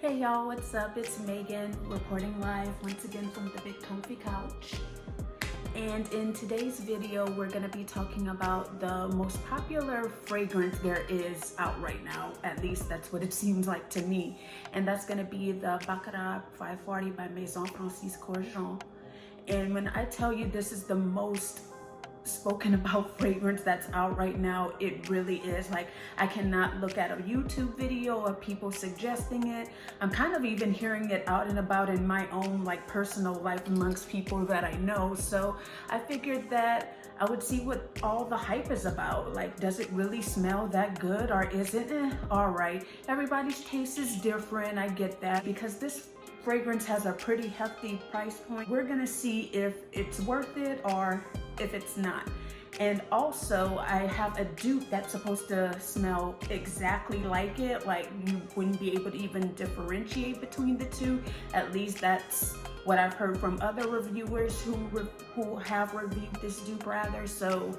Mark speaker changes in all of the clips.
Speaker 1: Hey y'all, what's up? It's Megan reporting live once again from the big comfy couch. And in today's video, we're gonna be talking about the most popular fragrance there is out right now. At least that's what it seems like to me. And that's gonna be the Baccarat 540 by Maison Francis Kurkdjian. And when I tell you this is the most spoken about fragrance that's out right now, it really is. Like, I cannot look at a YouTube video of people suggesting it. I'm kind of even hearing it out and about in my own like personal life amongst people that I know. So I figured that I would see what all the hype is about. Like, does it really smell that good, or is it all right? Everybody's taste is different, I get that, because this fragrance has a pretty hefty price point. We're gonna see if it's worth it or if it's not. And also, I have a dupe that's supposed to smell exactly like it. Like, you wouldn't be able to even differentiate between the two. At least that's what I've heard from other reviewers who have reviewed this dupe rather. So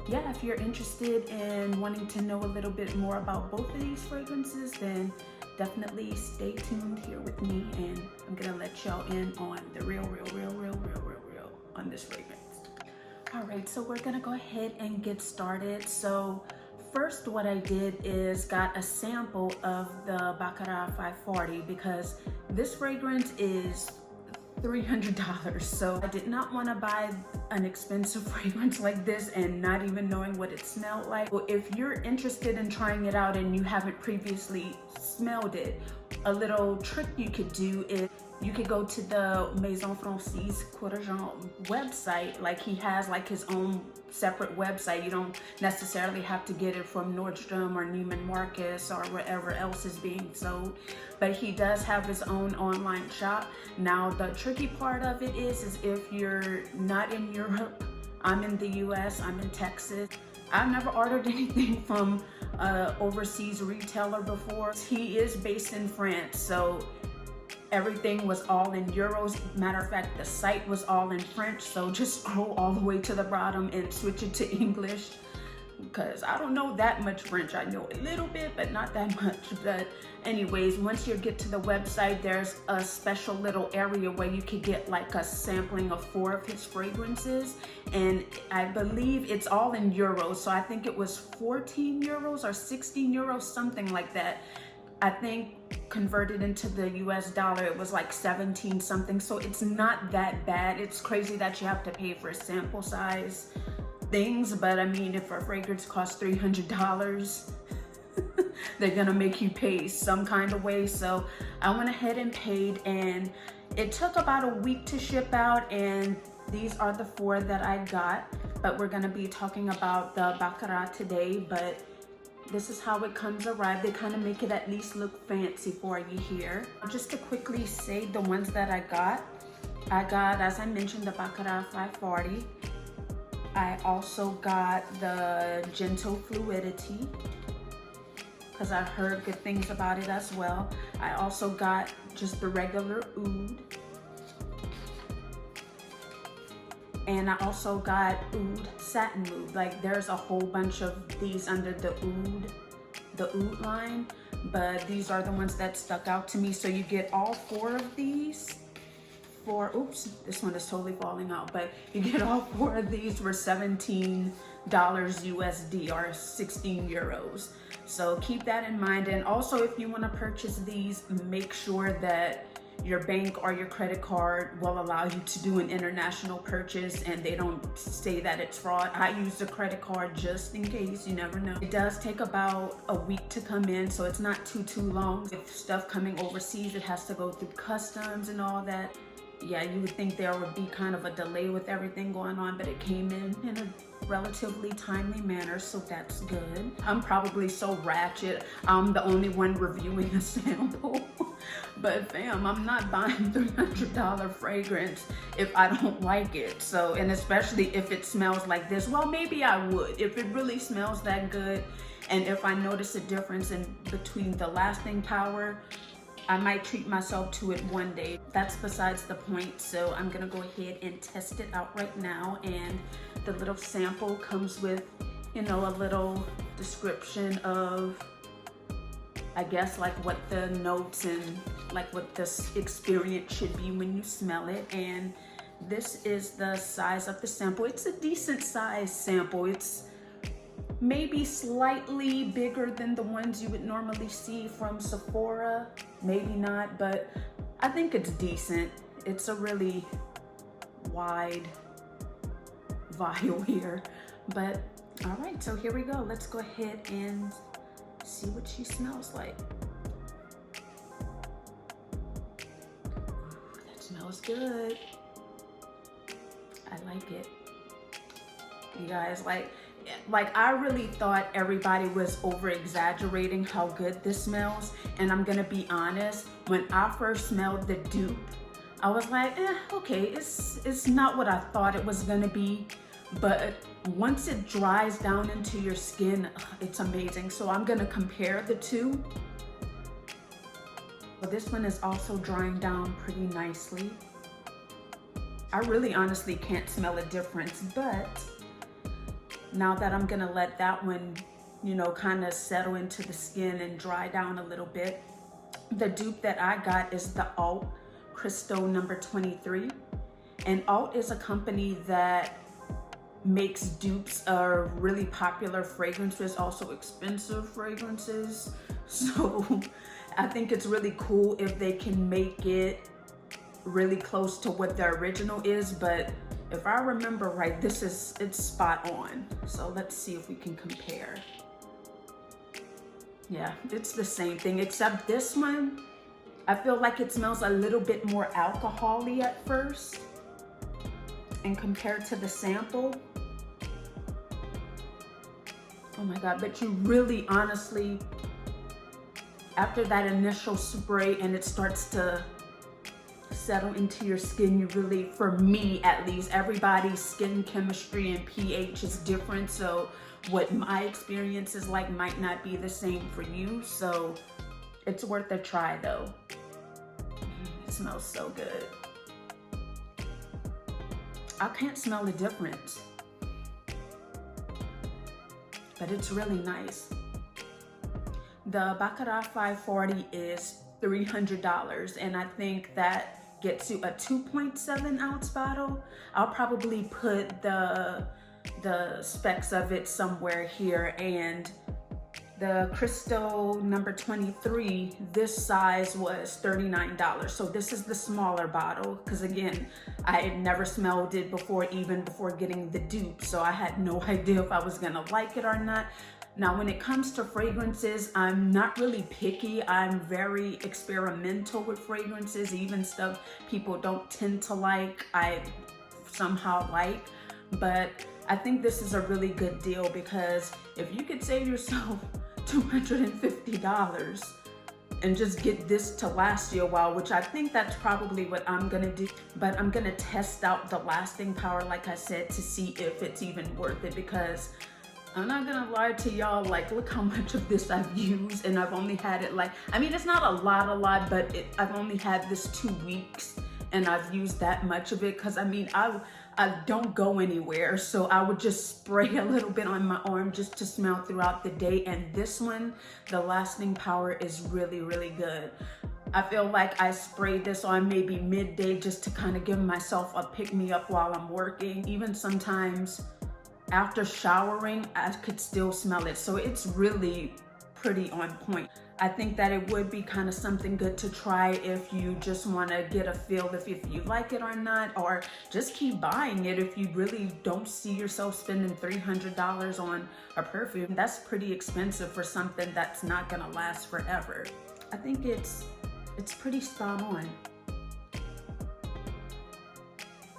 Speaker 1: yeah, if you're interested in wanting to know a little bit more about both of these fragrances, then definitely stay tuned here with me, and I'm gonna let y'all in on the real on this fragrance. All right, so we're gonna go ahead and get started. So first, what I did is got a sample of the Baccarat 540 because this fragrance is $300. So I did not want to buy an expensive fragrance like this and not even knowing what it smelled like. Well, if you're interested in trying it out and you haven't previously smelled it, a little trick you could do is you could go to the Maison Francis Kurkdjian website. Like, he has like his own separate website. You don't necessarily have to get it from Nordstrom or Neiman Marcus or wherever else is being sold, but he does have his own online shop. Now, the tricky part of it is if you're not in Europe, I'm in the US, I'm in Texas. I've never ordered anything from an overseas retailer before. He is based in France, so everything was all in euros. Matter of fact, the site was all in French, so just scroll all the way to the bottom and switch it to English, because I don't know that much French. I know a little bit, but not that much. But anyways, once you get to the website, there's a special little area where you could get like a sampling of 4 of his fragrances, and I believe it's all in euros. So I think it was 14 euros or 16 euros, something like that. I think converted into the US dollar, it was like 17 something. So it's not that bad. It's crazy that you have to pay for sample size things, but I mean, if a fragrance costs $300, they're gonna make you pay some kind of way. So I went ahead and paid, and it took about a week to ship out, and these are the 4 that I got. But we're gonna be talking about the Baccarat today, but this is how it comes arrived. They kind of make it at least look fancy for you here. Just to quickly say the ones that I got, as I mentioned, the Baccarat 540. I also got the Gentle Fluidity, because I've heard good things about it as well. I also got just the regular Oud. And I also got Oud Satin Mood. Like, there's a whole bunch of these under the Oud line, but these are the ones that stuck out to me. So you get all 4 of these for, oops, this one is totally falling out, but you get all 4 of these for $17 USD or 16 euros. So keep that in mind. And also, if you want to purchase these, make sure that your bank or your credit card will allow you to do an international purchase and they don't say that it's fraud. I used a credit card just in case, you never know. It does take about a week to come in, so it's not too long. If stuff coming overseas, it has to go through customs and all that. Yeah, you would think there would be kind of a delay with everything going on, but it came in a relatively timely manner, so that's good. I'm probably so ratchet. I'm the only one reviewing a sample. But fam, I'm not buying $300 fragrance if I don't like it. So, and especially if it smells like this, well, maybe I would. If it really smells that good, and if I notice a difference in between the lasting power, I might treat myself to it one day. That's besides the point. So I'm gonna go ahead and test it out right now. And the little sample comes with, you know, a little description of I guess like what the notes and like what this experience should be when you smell it. And this is the size of the sample. It's a decent size sample. It's maybe slightly bigger than the ones you would normally see from Sephora. Maybe not, but I think it's decent. It's a really wide vial here. But all right, so here we go. Let's go ahead and see what she smells like. That smells good. I like it. You guys, like I really thought everybody was over exaggerating how good this smells. And I'm gonna be honest, when I first smelled the dupe, I was like, okay, it's not what I thought it was gonna be. But once it dries down into your skin, it's amazing. So I'm gonna compare the two. Well, this one is also drying down pretty nicely. I really honestly can't smell a difference, but now that I'm gonna let that one, you know, kind of settle into the skin and dry down a little bit, the dupe that I got is the Alt Crystal number 23. And Alt is a company that makes dupes of really popular fragrances, also expensive fragrances. So I think it's really cool if they can make it really close to what the original is. But if I remember right, it's spot on. So let's see if we can compare. Yeah, it's the same thing, except this one, I feel like it smells a little bit more alcohol-y at first. And compared to the sample, oh my God, but you really honestly, after that initial spray and it starts to settle into your skin, you really, for me at least, everybody's skin chemistry and pH is different. So what my experience is like might not be the same for you. So it's worth a try though. It smells so good. I can't smell the difference, but it's really nice. The Baccarat 540 is $300, and I think that gets you a 2.7 ounce bottle. I'll probably put the specs of it somewhere here. And the Crystal number 23, this size was $39. So this is the smaller bottle, because again, I had never smelled it before, even before getting the dupe. So I had no idea if I was gonna like it or not. Now, when it comes to fragrances, I'm not really picky. I'm very experimental with fragrances, even stuff people don't tend to like, I somehow like. But I think this is a really good deal, because if you could save yourself $250 and just get this to last you a while, which I think that's probably what I'm gonna do. But I'm gonna test out the lasting power, like I said, to see if it's even worth it, because I'm not gonna lie to y'all, like, look how much of this I've used, and I've only had it like, I mean, it's not a lot, but I've only had this 2 weeks, and I've used that much of it, because I mean, I don't go anywhere, so I would just spray a little bit on my arm just to smell throughout the day. And this one, the lasting power is really, really good. I feel like I sprayed this on maybe midday just to kind of give myself a pick-me-up while I'm working. Even sometimes after showering, I could still smell it. So it's really pretty on point. I think that it would be kind of something good to try if you just want to get a feel if you like it or not, or just keep buying it if you really don't see yourself spending $300 on a perfume. That's pretty expensive for something that's not gonna last forever. I think it's pretty spot on.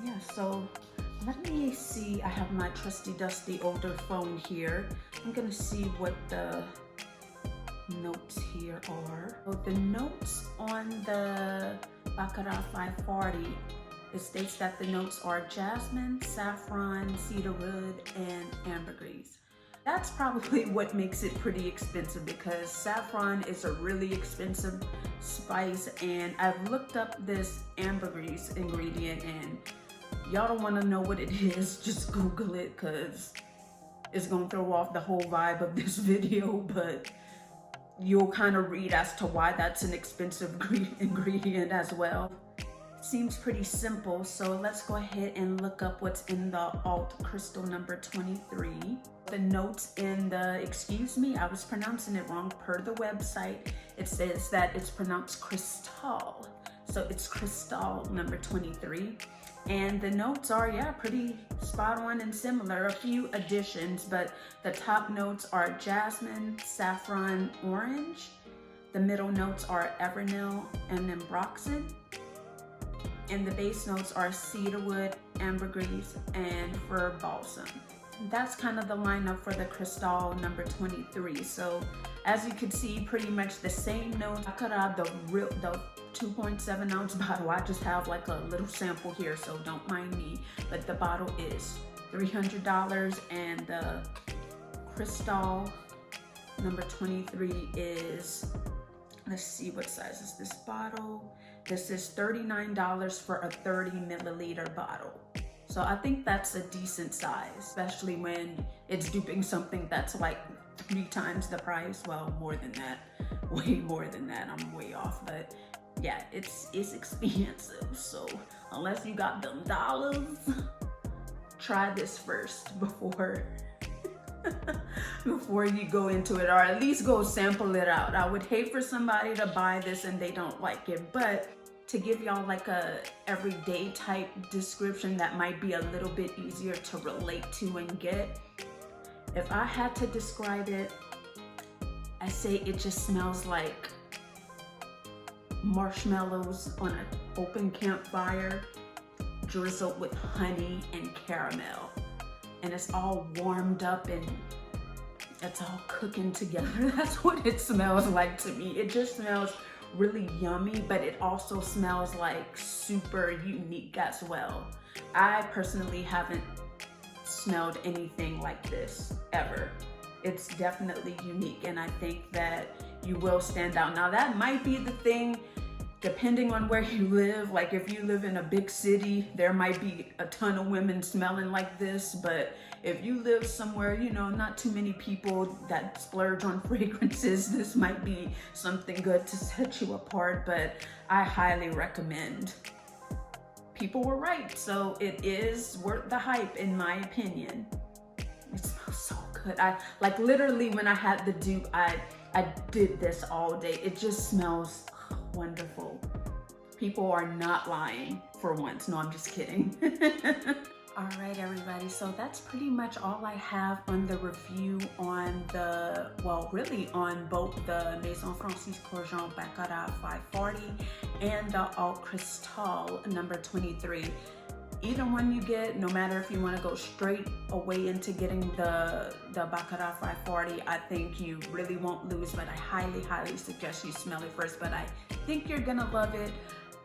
Speaker 1: Yeah, so let me see. I have my trusty dusty older phone here. I'm gonna see what the notes here are. So the notes on the Baccarat 540, it states that the notes are jasmine, saffron, cedarwood, and ambergris. That's probably what makes it pretty expensive, because saffron is a really expensive spice, and I've looked up this ambergris ingredient, and y'all don't want to know what it is, just Google it, because it's gonna throw off the whole vibe of this video. But you'll kind of read as to why that's an expensive ingredient as well. Seems pretty simple, so let's go ahead and look up what's in the alt crystal number 23. The notes in the, excuse me, I was pronouncing it wrong per the website. It says that it's pronounced crystal, so it's crystal number 23. And the notes are, yeah, pretty spot on and similar. A few additions, but the top notes are jasmine, saffron, orange. The middle notes are Evernil and ambroxan. And the base notes are cedarwood, ambergris, and fir balsam. That's kind of the lineup for the Crystal number 23. So as you can see, pretty much the same notes. Baccarat, the 2.7 ounce bottle. I just have like a little sample here, so don't mind me. But the bottle is $300, and the Crystal number 23 is, let's see, what size is this bottle? This is $39 for a 30 milliliter bottle. So I think that's a decent size, especially when it's duping something that's like 3 times the price. Well, more than that, way more than that. I'm way off, but yeah, it's expensive. So unless you got them dollars, try this first before before you go into it, or at least go sample it out. I would hate for somebody to buy this and they don't like it, but to give y'all like a everyday type description that might be a little bit easier to relate to and get, if I had to describe it, I say it just smells like marshmallows on an open campfire drizzled with honey and caramel, and it's all warmed up and it's all cooking together. That's what it smells like to me. It just smells really yummy, but it also smells like super unique as well. I personally haven't smelled anything like this ever. It's definitely unique, and I think that you will stand out. Now that might be the thing, depending on where you live. Like if you live in a big city, there might be a ton of women smelling like this, but if you live somewhere, you know, not too many people that splurge on fragrances, this might be something good to set you apart. But I highly recommend. People were right, so it is worth the hype in my opinion. It smells so good. I like literally when I had the dupe, I did this all day. It just smells wonderful. People are not lying for once. No, I'm just kidding. All right, everybody, so that's pretty much all I have on the review on the, well, really on both the Maison Francis Kurkdjian Baccarat 540 and the Alt Crystal number 23. Either one you get, no matter if you want to go straight away into getting the Baccarat 540, I think you really won't lose, but I highly suggest you smell it first. But I think you're gonna love it.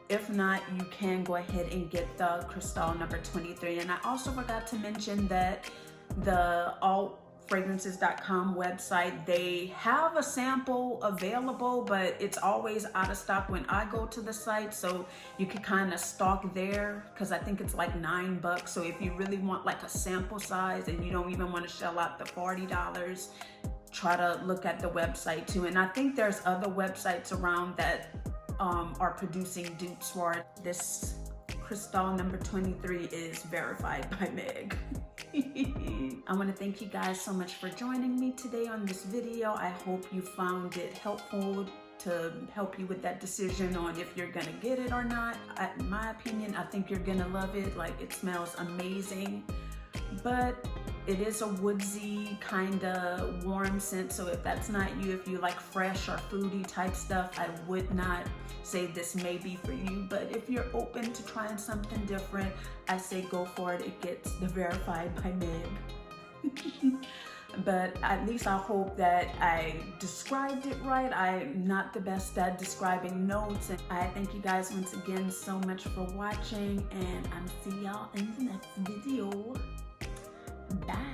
Speaker 1: If not, you can go ahead and get the Crystal number 23. And I also forgot to mention that the altfragrances.com website, they have a sample available, but it's always out of stock when I go to the site. So you can kind of stalk there, because I think it's like $9. So if you really want like a sample size and you don't even want to shell out the $40, try to look at the website too. And I think there's other websites around that are producing dupes for it. This Crystal number 23 is verified by Meg. I want to thank you guys so much for joining me today on this video. I hope you found it helpful to help you with that decision on if you're gonna get it or not. In my opinion, I think you're gonna love it. Like, it smells amazing, but it is a woodsy kind of warm scent. So if that's not you, if you like fresh or fruity type stuff, I would not say this may be for you. But if you're open to trying something different, I say go for it. It gets the verified by Meg. But at least I hope that I described it right. I'm not the best at describing notes. And I thank you guys once again so much for watching, and I'm see y'all in the next video. Bye.